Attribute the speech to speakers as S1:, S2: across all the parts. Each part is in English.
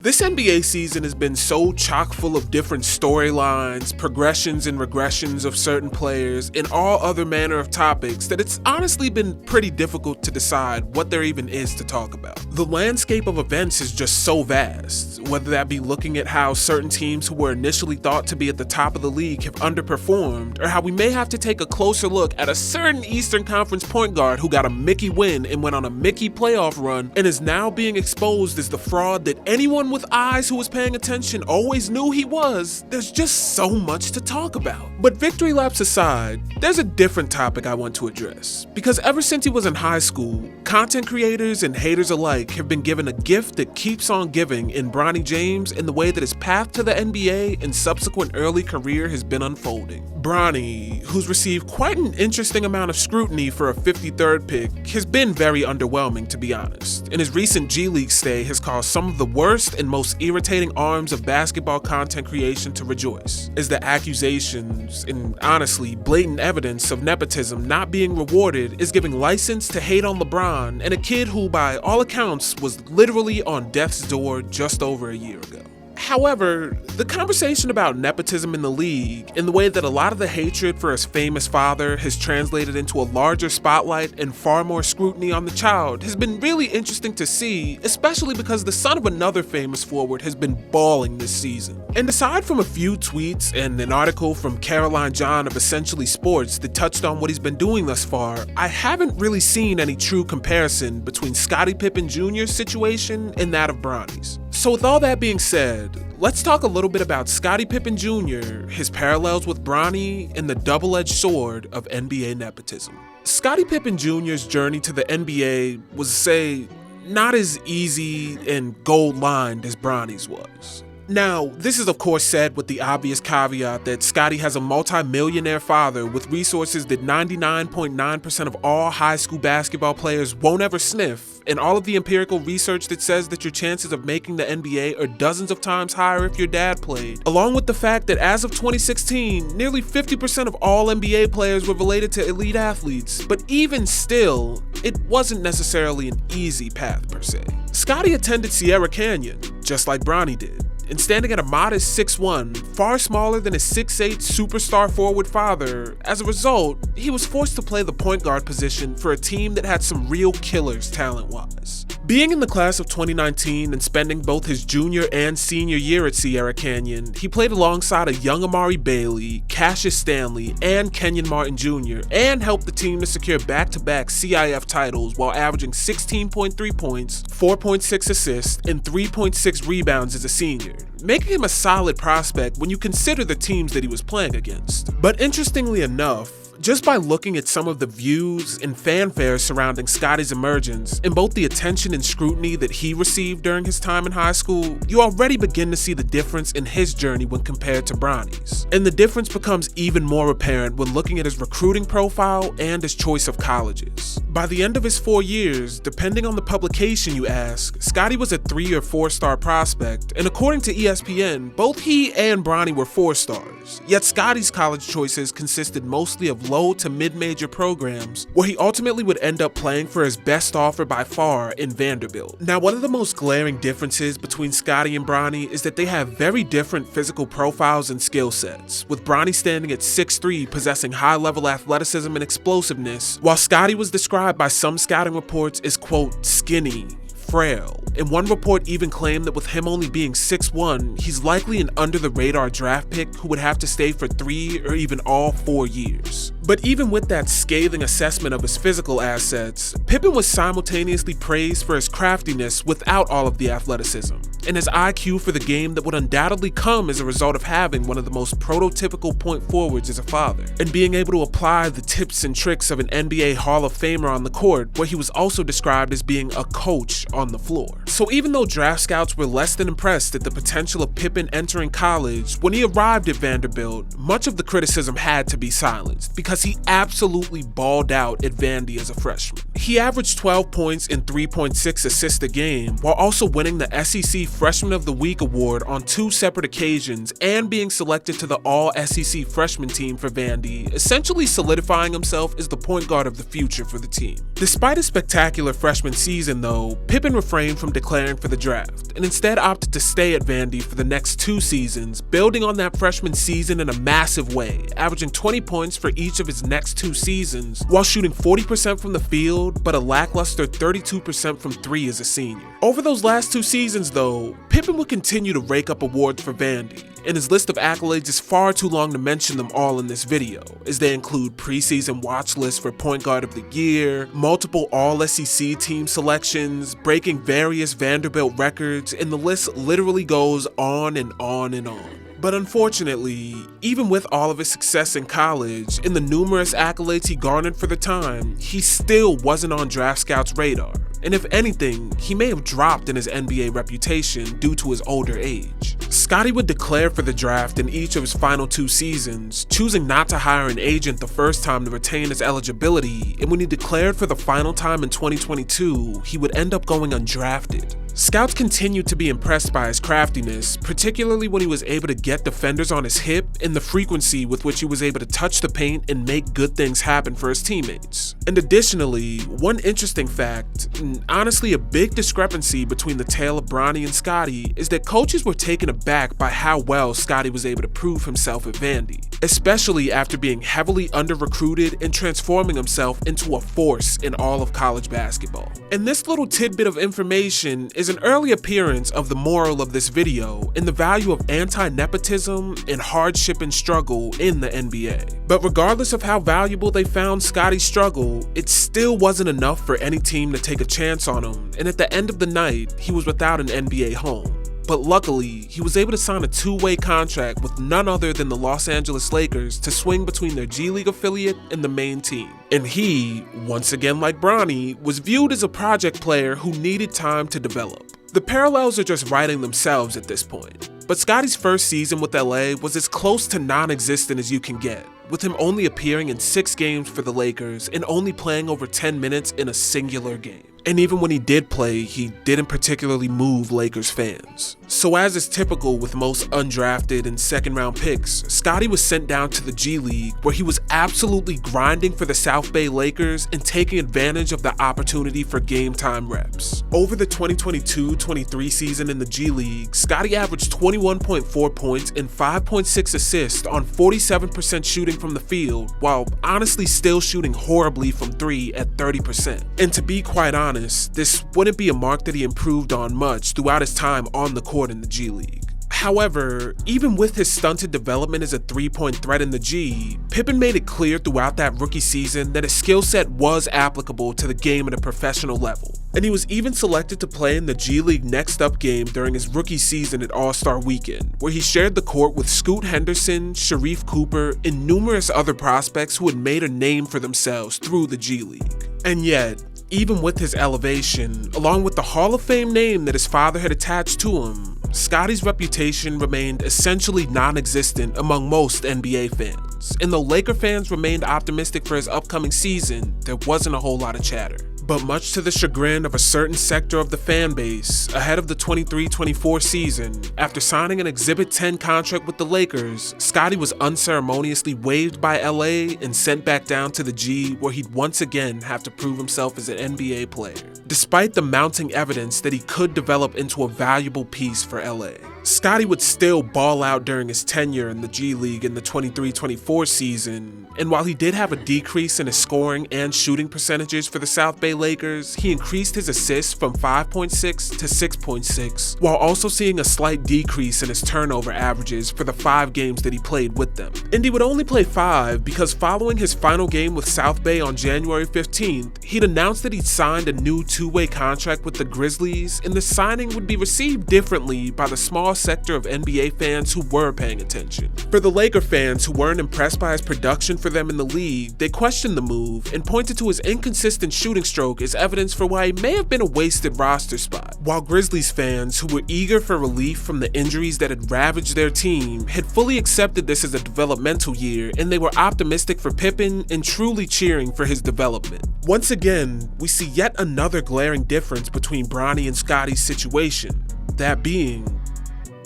S1: This NBA season has been so chock full of different storylines, progressions and regressions of certain players, and all other manner of topics that it's honestly been pretty difficult to decide what there even is to talk about. The landscape of events is just so vast, whether that be looking at how certain teams who were initially thought to be at the top of the league have underperformed, or how we may have to take a closer look at a certain Eastern Conference point guard who got a Mickey win and went on a Mickey playoff run and is now being exposed as the fraud that anyone with eyes who was paying attention always knew he was. There's just so much to talk about. But victory laps aside, there's a different topic I want to address. Because ever since he was in high school, content creators and haters alike have been given a gift that keeps on giving in Bronny James in the way that his path to the NBA and subsequent early career has been unfolding. Bronny, who's received quite an interesting amount of scrutiny for a 53rd pick, has been very underwhelming, to be honest, and his recent G League stay has caused some of the worst and most irritating arms of basketball content creation to rejoice, as the accusations and honestly blatant evidence of nepotism not being rewarded is giving license to hate on LeBron and a kid who by all accounts was literally on death's door just over a year ago. However, the conversation about nepotism in the league and the way that a lot of the hatred for his famous father has translated into a larger spotlight and far more scrutiny on the child has been really interesting to see, especially because the son of another famous forward has been balling this season. And aside from a few tweets and an article from Caroline John of Essentially Sports that touched on what he's been doing thus far, I haven't really seen any true comparison between Scotty Pippen Jr.'s situation and that of Bronny's. So with all that being said, let's talk a little bit about Scotty Pippen Jr., his parallels with Bronny, and the double-edged sword of NBA nepotism. Scotty Pippen Jr.'s journey to the NBA was, say, not as easy and gold-lined as Bronny's was. Now, this is of course said with the obvious caveat that Scotty has a multi-millionaire father with resources that 99.9% of all high school basketball players won't ever sniff, and all of the empirical research that says that your chances of making the NBA are dozens of times higher if your dad played, along with the fact that as of 2016, nearly 50% of all NBA players were related to elite athletes. But even still, it wasn't necessarily an easy path per se. Scotty attended Sierra Canyon, just like Bronny did, and standing at a modest 6'1", far smaller than his 6'8" superstar forward father, as a result, he was forced to play the point guard position for a team that had some real killers talent-wise. Being in the class of 2019 and spending both his junior and senior year at Sierra Canyon, he played alongside a young Amari Bailey, Cassius Stanley, and Kenyon Martin Jr., and helped the team to secure back-to-back CIF titles while averaging 16.3 points, 4.6 assists, and 3.6 rebounds as a senior, making him a solid prospect when you consider the teams that he was playing against. But interestingly enough, just by looking at some of the views and fanfare surrounding Scotty's emergence and both the attention and scrutiny that he received during his time in high school, you already begin to see the difference in his journey when compared to Bronny's. And the difference becomes even more apparent when looking at his recruiting profile and his choice of colleges. By the end of his 4 years, depending on the publication you ask, Scotty was a 3 or 4-star prospect, and according to ESPN, both he and Bronny were 4 stars. Yet Scotty's college choices consisted mostly of low to mid-major programs, where he ultimately would end up playing for his best offer by far in Vanderbilt. Now, one of the most glaring differences between Scotty and Bronny is that they have very different physical profiles and skill sets, with Bronny standing at 6'3", possessing high-level athleticism and explosiveness, while Scotty was described by some scouting reports as, quote, skinny, frail, and one report even claimed that with him only being 6'1", he's likely an under-the-radar draft pick who would have to stay for 3 or even all 4 years. But even with that scathing assessment of his physical assets, Pippen was simultaneously praised for his craftiness without all of the athleticism, and his IQ for the game that would undoubtedly come as a result of having one of the most prototypical point forwards as a father, and being able to apply the tips and tricks of an NBA Hall of Famer on the court, where he was also described as being a coach on the floor. So even though draft scouts were less than impressed at the potential of Pippen entering college, when he arrived at Vanderbilt, much of the criticism had to be silenced because he absolutely balled out at Vandy as a freshman. He averaged 12 points and 3.6 assists a game while also winning the SEC Freshman of the Week award on 2 separate occasions and being selected to the All-SEC freshman team for Vandy, essentially solidifying himself as the point guard of the future for the team. Despite a spectacular freshman season though, Pippen refrained from declaring for the draft and instead opted to stay at Vandy for the next 2 seasons, building on that freshman season in a massive way, averaging 20 points for each of his next 2 seasons, while shooting 40% from the field, but a lackluster 32% from 3 as a senior. Over those last 2 seasons though, Pippen would continue to rake up awards for Vandy, and his list of accolades is far too long to mention them all in this video, as they include preseason watch lists for Point Guard of the Year, multiple All-SEC team selections, breaking various Vanderbilt records, and the list literally goes on and on and on. But unfortunately, even with all of his success in college and the numerous accolades he garnered for the time, he still wasn't on draft scouts' radar. And if anything, he may have dropped in his NBA reputation due to his older age. Scotty would declare for the draft in each of his final 2 seasons, choosing not to hire an agent the first time to retain his eligibility, and when he declared for the final time in 2022, he would end up going undrafted. Scouts continued to be impressed by his craftiness, particularly when he was able to get defenders on his hip and the frequency with which he was able to touch the paint and make good things happen for his teammates. And additionally, one interesting fact, and honestly a big discrepancy between the tale of Bronny and Scotty, is that coaches were taken aback by how well Scotty was able to prove himself at Vandy, especially after being heavily under-recruited and transforming himself into a force in all of college basketball. And this little tidbit of information is an early appearance of the moral of this video and the value of anti-nepotism and hardship and struggle in the NBA. But regardless of how valuable they found Scotty's struggle, it still wasn't enough for any team to take a chance on him, and at the end of the night, he was without an NBA home. But luckily, he was able to sign a 2-way contract with none other than the Los Angeles Lakers to swing between their G League affiliate and the main team. And he, once again like Bronny, was viewed as a project player who needed time to develop. The parallels are just writing themselves at this point. But Scotty's first season with LA was as close to non-existent as you can get, with him only appearing in 6 games for the Lakers and only playing over 10 minutes in a singular game. And even when he did play, he didn't particularly move Lakers fans. So as is typical with most undrafted and second-round picks, Scotty was sent down to the G League, where he was absolutely grinding for the South Bay Lakers and taking advantage of the opportunity for game time reps. Over the 2022-23 season in the G League, Scotty averaged 21.4 points and 5.6 assists on 47% shooting from the field, while honestly still shooting horribly from 3 at 30%. And to be quite honest, this wouldn't be a mark that he improved on much throughout his time on the court in the G League. However, even with his stunted development as a 3-point threat in the G, Pippen made it clear throughout that rookie season that his skill set was applicable to the game at a professional level. And he was even selected to play in the G League Next Up game during his rookie season at All-Star Weekend, where he shared the court with Scoot Henderson, Sharif Cooper, and numerous other prospects who had made a name for themselves through the G League. And yet, even with his elevation, along with the Hall of Fame name that his father had attached to him, Scotty's reputation remained essentially non-existent among most NBA fans, and though Laker fans remained optimistic for his upcoming season, there wasn't a whole lot of chatter. But much to the chagrin of a certain sector of the fan base, ahead of the 23-24 season, after signing an Exhibit 10 contract with the Lakers, Scotty was unceremoniously waived by LA and sent back down to the G, where he'd once again have to prove himself as an NBA player, despite the mounting evidence that he could develop into a valuable piece for LA. Scotty would still ball out during his tenure in the G League in the 23-24 season, and while he did have a decrease in his scoring and shooting percentages for the South Bay Lakers, he increased his assists from 5.6 to 6.6, while also seeing a slight decrease in his turnover averages for the 5 games that he played with them. And he would only play 5 because following his final game with South Bay on January 15th, he'd announced that he'd signed a new 2-way contract with the Grizzlies, and the signing would be received differently by the small sector of NBA fans who were paying attention. For the Laker fans who weren't impressed by his production for them in the league, they questioned the move and pointed to his inconsistent shooting stroke as evidence for why he may have been a wasted roster spot. While Grizzlies fans who were eager for relief from the injuries that had ravaged their team had fully accepted this as a developmental year, and they were optimistic for Pippen and truly cheering for his development. Once again, we see yet another glaring difference between Bronny and Scotty's situation. That being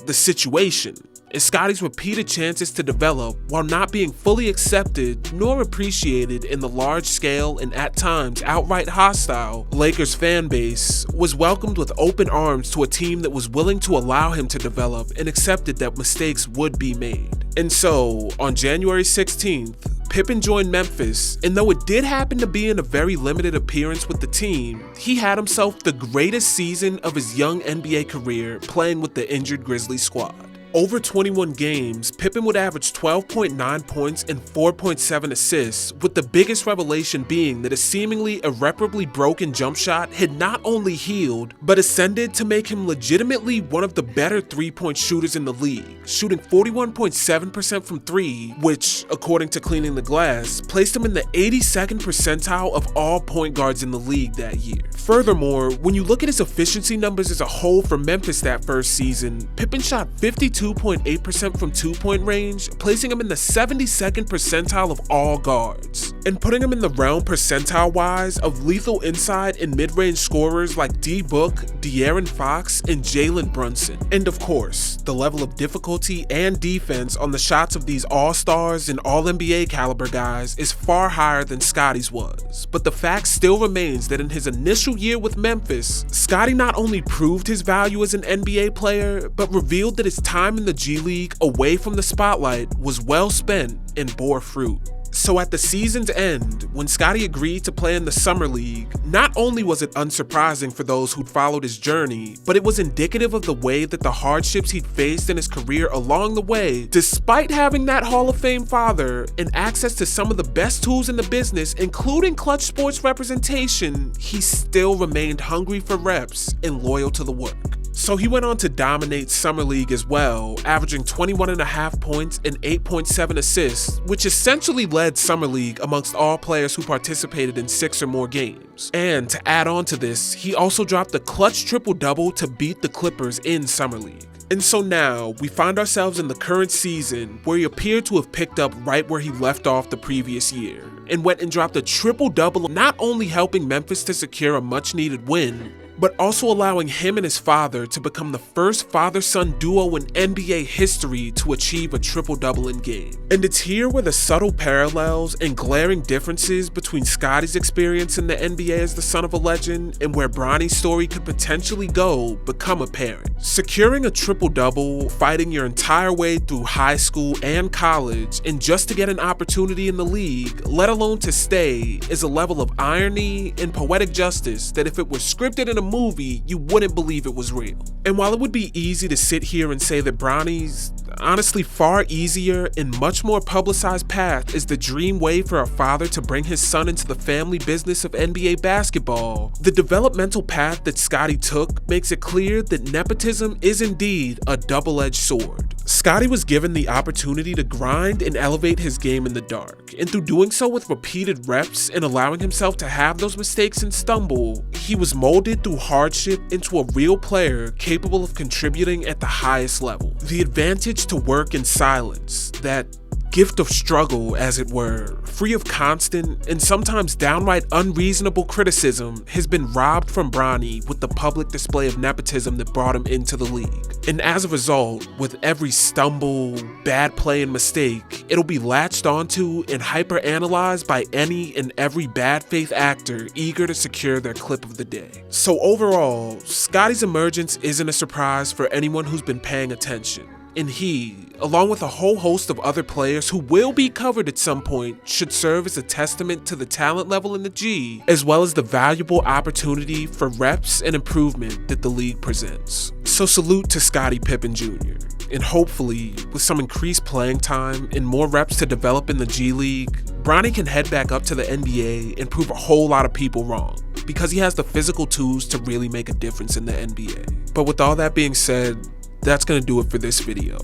S1: the situation is Scotty's repeated chances to develop while not being fully accepted nor appreciated in the large-scale and at times outright hostile Lakers fan base was welcomed with open arms to a team that was willing to allow him to develop and accepted that mistakes would be made. And so, on January 16th, Pippen joined Memphis, and though it did happen to be in a very limited appearance with the team, he had himself the greatest season of his young NBA career playing with the injured Grizzlies squad. Over 21 games, Pippen would average 12.9 points and 4.7 assists, with the biggest revelation being that a seemingly irreparably broken jump shot had not only healed, but ascended to make him legitimately one of the better three-point shooters in the league, shooting 41.7% from three, which, according to Cleaning the Glass, placed him in the 82nd percentile of all point guards in the league that year. Furthermore, when you look at his efficiency numbers as a whole for Memphis that first season, Pippen shot 52.8% from two-point range, placing him in the 72nd percentile of all guards, and putting him in the realm percentile-wise of lethal inside and mid-range scorers like D-Book, De'Aaron Fox, and Jalen Brunson. And of course, the level of difficulty and defense on the shots of these all-stars and all-NBA caliber guys is far higher than Scotty's was, but the fact still remains that in his initial year with Memphis, Scotty not only proved his value as an NBA player, but revealed that his time in the G League away from the spotlight was well spent and bore fruit. So at the season's end, when Scotty agreed to play in the Summer League, not only was it unsurprising for those who'd followed his journey, but it was indicative of the way that the hardships he'd faced in his career along the way, despite having that Hall of Fame father and access to some of the best tools in the business, including clutch sports representation, he still remained hungry for reps and loyal to the work. So he went on to dominate Summer League as well, averaging 21.5 points and 8.7 assists, which essentially led Summer League amongst all players who participated in 6 or more games. And to add on to this, he also dropped a clutch triple-double to beat the Clippers in Summer League. And so now, we find ourselves in the current season where he appeared to have picked up right where he left off the previous year, and went and dropped a triple-double, not only helping Memphis to secure a much-needed win, but also allowing him and his father to become the first father-son duo in NBA history to achieve a triple-double in game. And it's here where the subtle parallels and glaring differences between Scotty's experience in the NBA as the son of a legend and where Bronny's story could potentially go become apparent. Securing a triple-double, fighting your entire way through high school and college, and just to get an opportunity in the league, let alone to stay, is a level of irony and poetic justice that if it were scripted in a movie, you wouldn't believe it was real. And while it would be easy to sit here and say that Bronny's honestly far easier and much more publicized path is the dream way for a father to bring his son into the family business of NBA basketball, the developmental path that Scotty took makes it clear that nepotism is indeed a double-edged sword. Scotty was given the opportunity to grind and elevate his game in the dark, and through doing so with repeated reps and allowing himself to have those mistakes and stumble, he was molded through hardship into a real player capable of contributing at the highest level. The advantage to work in silence, that gift of struggle, as it were, free of constant and sometimes downright unreasonable criticism, has been robbed from Bronny with the public display of nepotism that brought him into the league. And as a result, with every stumble, bad play, and mistake, it'll be latched onto and hyper-analyzed by any and every bad faith actor eager to secure their clip of the day. So overall, Scotty's emergence isn't a surprise for anyone who's been paying attention. And he, along with a whole host of other players who will be covered at some point, should serve as a testament to the talent level in the G, as well as the valuable opportunity for reps and improvement that the league presents. So salute to Scotty Pippen Jr. And hopefully, with some increased playing time and more reps to develop in the G League, Bronny can head back up to the NBA and prove a whole lot of people wrong, because he has the physical tools to really make a difference in the NBA. But with all that being said, that's gonna do it for this video.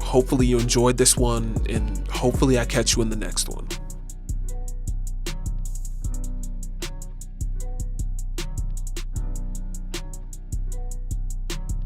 S1: Hopefully you enjoyed this one, and hopefully I catch you in the next one.